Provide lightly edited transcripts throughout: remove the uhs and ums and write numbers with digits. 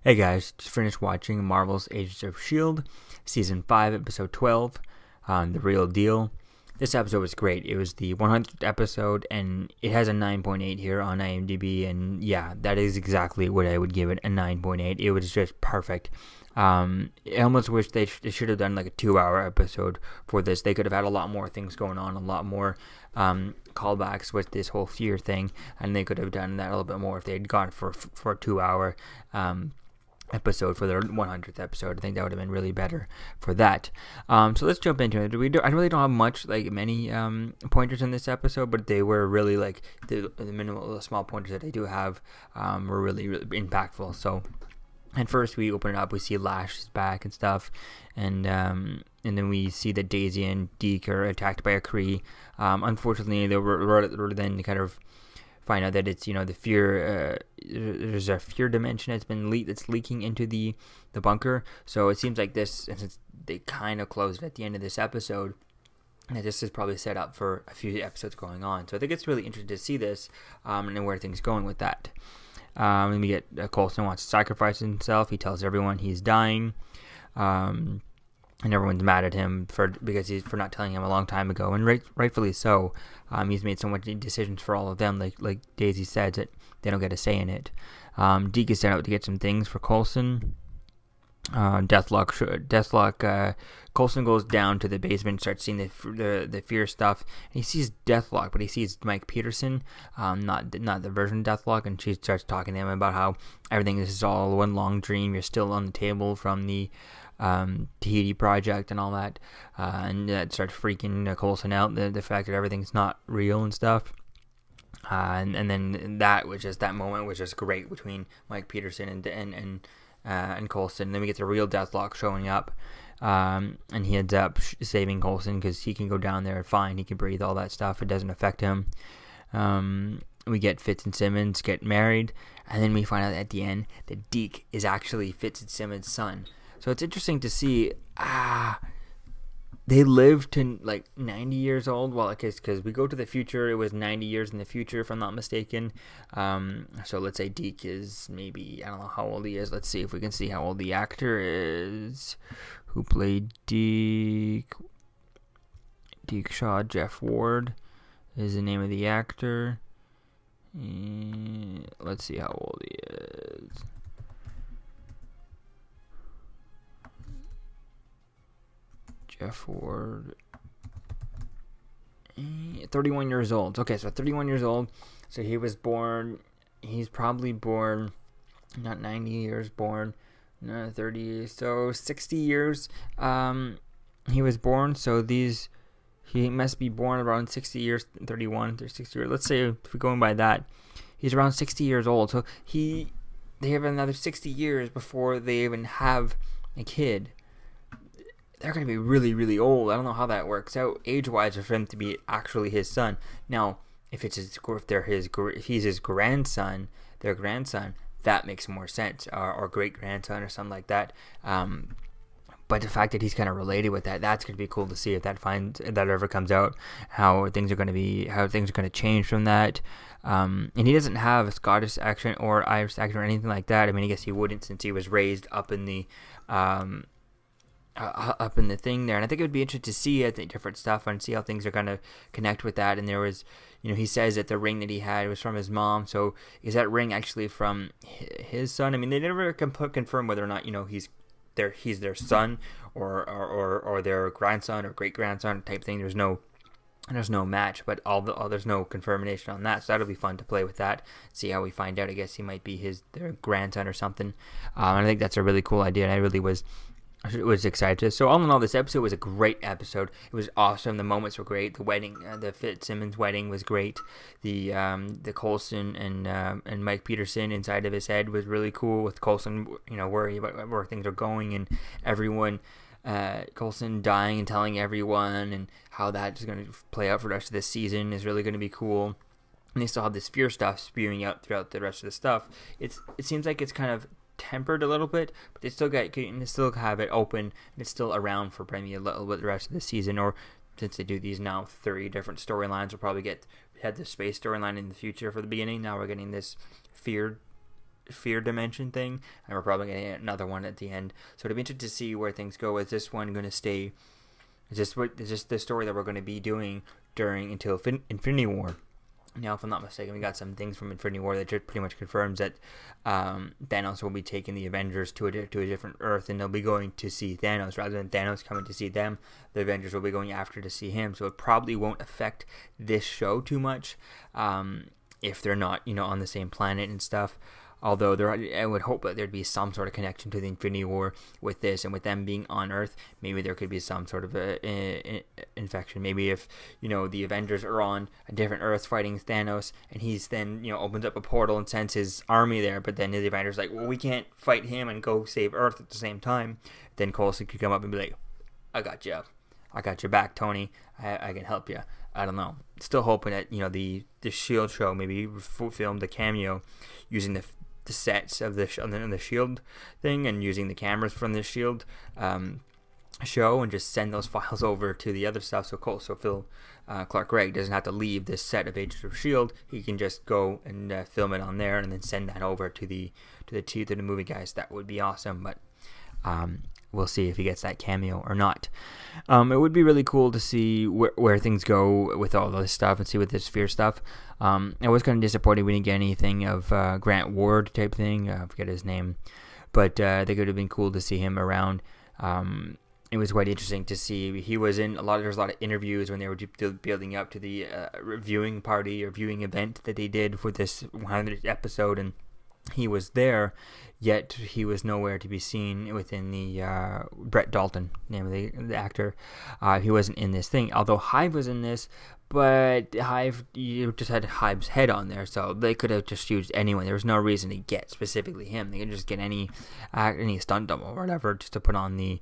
Hey guys, just finished watching Marvel's Agents of S.H.I.E.L.D. Season 5, Episode 12, The Real Deal. This episode was great. It was the 100th episode, and it has a 9.8 here on IMDb, and yeah, that is exactly what I would give it, a 9.8. It was just perfect. I almost wish they should have done like a 2-hour episode for this. They could have had a lot more things going on, a lot more callbacks with this whole fear thing, and they could have done that a little bit more if they had gone for a 2-hour episode for their 100th episode. I think that would have been really better for that. So let's jump into it. I really don't have many pointers in this episode, but they were really like the small pointers that I do have were really, really impactful. So, and first we open it up, we see Lash is back and stuff, and then we see that Daisy and Deke are attacked by a Kree. Unfortunately, they were then kind of find out that it's the fear. There's a fear dimension that's leaking into the bunker. So it seems like this, and since they kind of closed at the end of this episode, and this is probably set up for a few episodes going on. So I think it's really interesting to see this and where things going with that. And we get Coulson wants to sacrifice himself. He tells everyone he's dying. And everyone's mad at him for not telling him a long time ago, and rightfully so. He's made so many decisions for all of them, like Daisy said, that they don't get a say in it. Deke is sent out to get some things for Coulson. Coulson goes down to the basement and starts seeing the fear stuff. And he sees Deathlock, but he sees Mike Peterson, not the version of Deathlock, and she starts talking to him about how everything this is all one long dream. You're still on the table from the Tahiti project and all that, and that starts freaking Coulson out, the fact that everything's not real and stuff. And then that moment was just great between Mike Peterson and Coulson. And then we get the real Deathlock showing up, and he ends up saving Coulson because he can go down there fine. He can breathe, all that stuff. It doesn't affect him. We get Fitz and Simmons get married, and then we find out at the end that Deke is actually Fitz and Simmons' son. So it's interesting to see. They lived to like 90 years old. Well, because we go to the future, it was 90 years in the future, if I'm not mistaken. So let's say Deke is maybe, I don't know how old he is. Let's see if we can see how old the actor is who played Deke. Deke Shaw, Jeff Ward is the name of the actor. Let's see how old he is. Jeff Ward, 31 years old. Okay, so 31 years old. So he's probably born, not 90 years, born 30, so 60 years he was born. So he must be born around 60 years, 31, 60 years. Let's say, if we're going by that, he's around 60 years old. So they have another 60 years before they even have a kid. They're going to be really, really old. I don't know how that works out age-wise for him to be actually his son. Now, if he's his grandson, their grandson, that makes more sense, or great-grandson or something like that. But the fact that he's kind of related with that's going to be cool to see if that ever comes out, how things are going to change from that. And he doesn't have a Scottish accent or Irish accent or anything like that. I mean, I guess he wouldn't, since he was raised up in the thing there, and I think it would be interesting to see the different stuff and see how things are going to connect with that. And there was, he says that the ring that he had was from his mom. So is that ring actually from his son? I mean, they never confirm whether or not he's their son or their grandson or great grandson type thing. There's no match, but there's no confirmation on that. So that'll be fun to play with that. See how we find out. I guess he might be their grandson or something. And I think that's a really cool idea. And I really was excited. So all in all, this episode was a great episode. It was awesome. The moments were great. The wedding, the Fitzsimmons wedding was great. The Coulson and Mike Peterson inside of his head was really cool, with Coulson worried about where things are going, and everyone, Coulson dying and telling everyone, and how that is going to play out for the rest of this season is really going to be cool. And they still have this fear stuff spewing out throughout the rest of the stuff. It seems like it's kind of tempered a little bit, but they still have it open, and it's still around for maybe a little bit the rest of the season. Or since they do these now 30 different storylines, we'll probably had the space storyline in the future for the beginning. Now we're getting this fear fear dimension thing, and we're probably going to get another one at the end. So it'll be interesting to see where things go. Is this one going to stay? Is this the story that we're going to be doing until Infinity War? Now, if I'm not mistaken, we got some things from Infinity War that pretty much confirms that Thanos will be taking the Avengers to a different Earth, and they'll be going to see Thanos rather than Thanos coming to see them. The Avengers will be going after to see him, so it probably won't affect this show too much if they're not, on the same planet and stuff. Although I would hope that there'd be some sort of connection to the Infinity War with this, and with them being on Earth, maybe there could be some sort of infection. Maybe if the Avengers are on a different Earth fighting Thanos, and he's then opens up a portal and sends his army there, but then the Avengers like, well, we can't fight him and go save Earth at the same time. Then Coulson could come up and be like, I got your back, Tony. I can help you. I don't know. Still hoping that the S.H.I.E.L.D. show maybe filmed a cameo using the sets of the S.H.I.E.L.D. thing and using the cameras from the S.H.I.E.L.D. Show, and just send those files over to the other stuff. So Clark Gregg doesn't have to leave this set of Agents of S.H.I.E.L.D. He can just go and film it on there and then send that over to the movie guys. That would be awesome. But we'll see if he gets that cameo or not. It would be really cool to see where things go with all this stuff and see with this fear stuff. I was kind of disappointed we didn't get anything of Grant Ward type thing. I forget his name. But I think it would have been cool to see him around. It was quite interesting to see. He was in there's a lot of interviews when they were building up to the viewing party or viewing event that they did for this 100th episode, and he was there, yet he was nowhere to be seen within the Brett Dalton, name of the actor. He wasn't in this thing, although Hive was in this, but Hive, you just had Hive's head on there, so they could have just used anyone. There was no reason to get specifically him. They could just get any stunt double or whatever just to put on the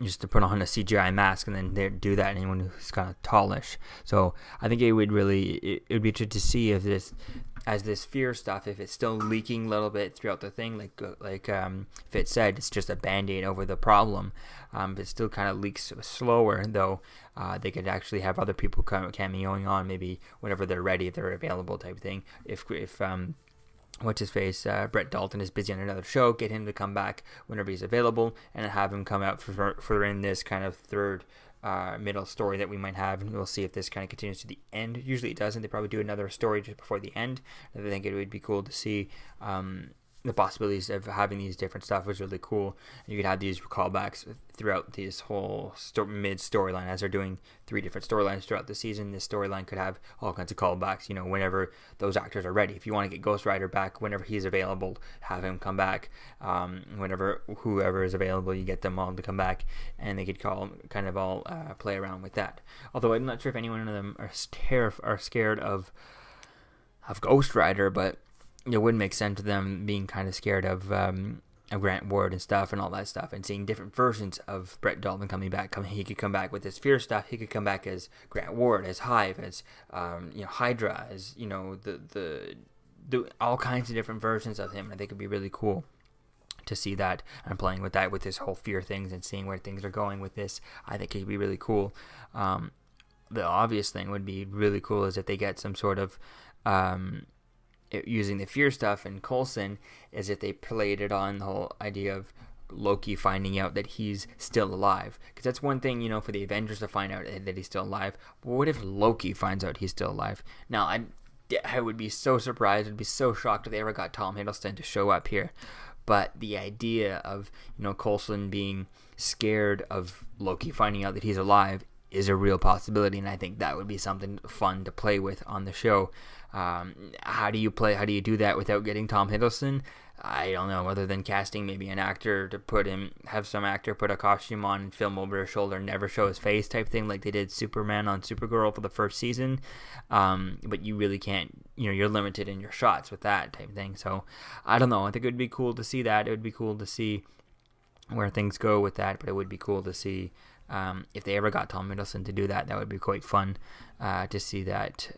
just to put on a CGI mask and then they do that. Anyone who's kind of tallish. So I think it would be interesting to see if this fear stuff, if it's still leaking a little bit throughout the thing, like Fitz said, it's just a band-aid over the problem. If it still kind of leaks slower, though, they could actually have other people cameoing on, maybe whenever they're ready, if they're available, type thing. If what's his face, Brett Dalton is busy on another show, get him to come back whenever he's available, and have him come out for in this kind of third middle story that we might have, and we'll see if this kind of continues to the end. Usually it doesn't. They probably do another story just before the end. I think it would be cool to see the possibilities of having these different stuff was really cool. You could have these callbacks throughout this whole mid-storyline, as they're doing 3 different storylines throughout the season. This storyline could have all kinds of callbacks, whenever those actors are ready. If you want to get Ghost Rider back, whenever he's available, have him come back. Whenever whoever is available, you get them all to come back, and they could play around with that. Although I'm not sure if any one of them are scared of Ghost Rider, but it would make sense to them being kind of scared of Grant Ward and stuff and all that stuff, and seeing different versions of Brett Dalton coming back. He could come back with his fear stuff. He could come back as Grant Ward, as Hive, as Hydra, as the all kinds of different versions of him. I think it'd be really cool to see that and playing with that, with this whole fear things and seeing where things are going with this. I think it'd be really cool. The obvious thing would be really cool is if they get some sort of using the fear stuff and Coulson, is if they played it on the whole idea of Loki finding out that he's still alive. Because that's one thing, for the Avengers to find out that he's still alive. But what if Loki finds out he's still alive? Now, I would be so surprised, I'd be so shocked if they ever got Tom Hiddleston to show up here. But the idea of, Coulson being scared of Loki finding out that he's alive is a real possibility, and I think that would be something fun to play with on the show. How do you do that without getting Tom Hiddleston? I don't know, other than casting maybe an actor to have some actor put a costume on and film over his shoulder and never show his face type thing, like they did Superman on Supergirl for the first season. But you really can't, you're limited in your shots with that type of thing. So I don't know, I think it would be cool to see that. It would be cool to see where things go with that, but it would be cool to see if they ever got Tom Hiddleston to do that. That would be quite fun to see that.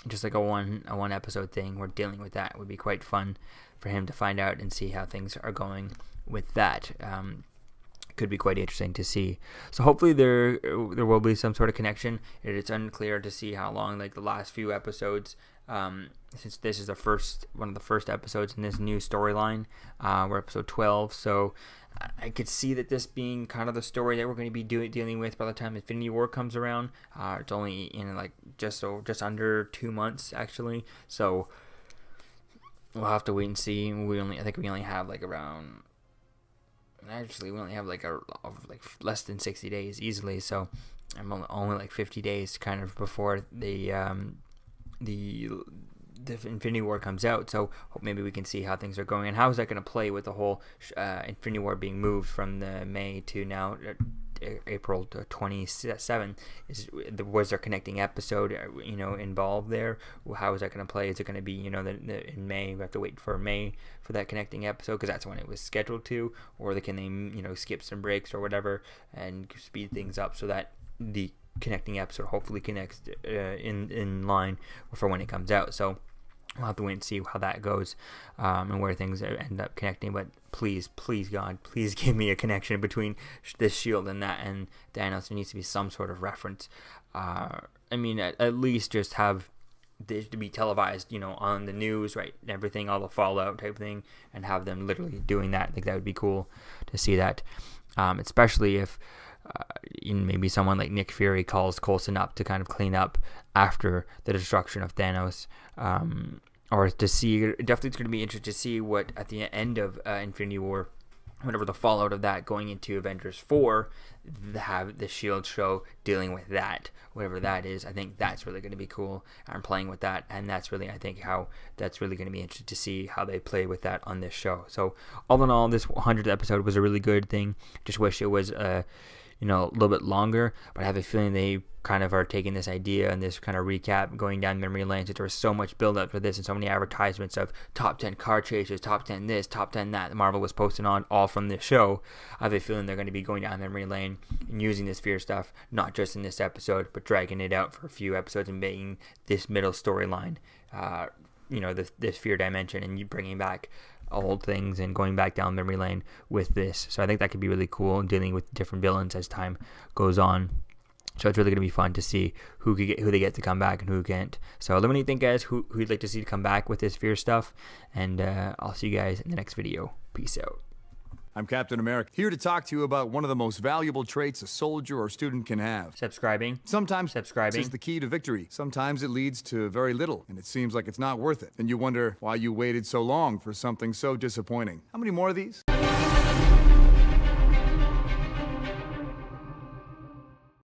Just like a one episode thing, we're dealing with that. It would be quite fun for him to find out and see how things are going with that. could be quite interesting to see. So hopefully there will be some sort of connection. It's unclear to see how long, like the last few episodes, since this is one of the first episodes in this new storyline. We're episode 12, so I could see that this being kind of the story that we're going to be dealing with by the time Infinity War comes around. It's only in like just under 2 months actually, so we'll have to wait and see. I think we only have like around. Actually, we only have like less than 60 days easily, so I'm only like 50 days kind of before the Infinity War comes out. So maybe we can see how things are going and how is that going to play with the whole Infinity War being moved from the May to now April 27th. Was there a connecting episode involved there? How is that going to play? Is it going to be in May? We have to wait for May for that connecting episode because that's when it was scheduled to, or can they skip some breaks or whatever and speed things up so that the connecting episode hopefully connects in line for when it comes out. So we'll have to wait and see how that goes and where things end up connecting. But please, God, please give me a connection between this S.H.I.E.L.D. and Thanos. There needs to be some sort of reference. At least just have this to be televised, on the news, right? And everything, all the fallout type thing, and have them literally doing that. I think that would be cool to see that, especially if maybe someone like Nick Fury calls Coulson up to kind of clean up after the destruction of Thanos, or to see. Definitely, it's going to be interesting to see what at the end of Infinity War, whatever the fallout of that going into Avengers 4, have the S.H.I.E.L.D. show dealing with that, whatever that is. I think that's really going to be cool. I'm playing with that, and that's really, I think, how that's really going to be interesting to see how they play with that on this show. So all in all, this 100th episode was a really good thing. Just wish it was a little bit longer, but I have a feeling they kind of are taking this idea and this kind of recap going down memory lane, since there was so much build up for this and so many advertisements of top 10 car chases, top 10 this, top 10 that Marvel was posting on, all from this show. I have a feeling they're going to be going down memory lane and using this fear stuff, not just in this episode, but dragging it out for a few episodes and making this middle storyline, this fear dimension, and you bringing back old things and going back down memory lane with this. So I think that could be really cool, dealing with different villains as time goes on. So it's really going to be fun to see who they get to come back and who can't. So let me know what you think, guys, who you'd like to see come back with this fear stuff. And I'll see you guys in the next video. Peace out. I'm Captain America, here to talk to you about one of the most valuable traits a soldier or student can have. Subscribing. Sometimes subscribing is the key to victory. Sometimes it leads to very little, and it seems like it's not worth it. And you wonder why you waited so long for something so disappointing. How many more of these?